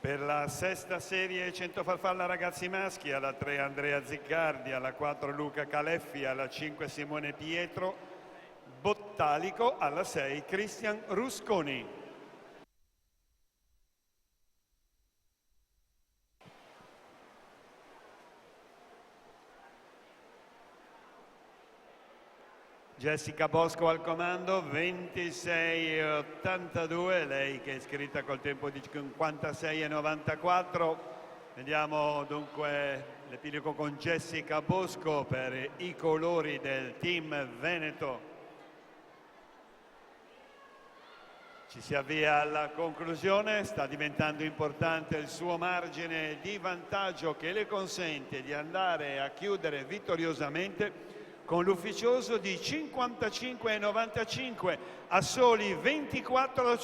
Per la sesta serie 100 farfalla ragazzi maschi, alla 3 Andrea Ziccardi, alla 4 Luca Caleffi, alla 5 Simone Pietro Bottalico, alla 6 Cristian Rusconi. Jessica Bosco al comando, 26,82, lei che è iscritta col tempo di 56,94. Vediamo dunque l'epilogo con Jessica Bosco per i colori del team Veneto. Ci si avvia alla conclusione, sta diventando importante il suo margine di vantaggio che le consente di andare a chiudere vittoriosamente con l'ufficioso di 55,95 a soli 24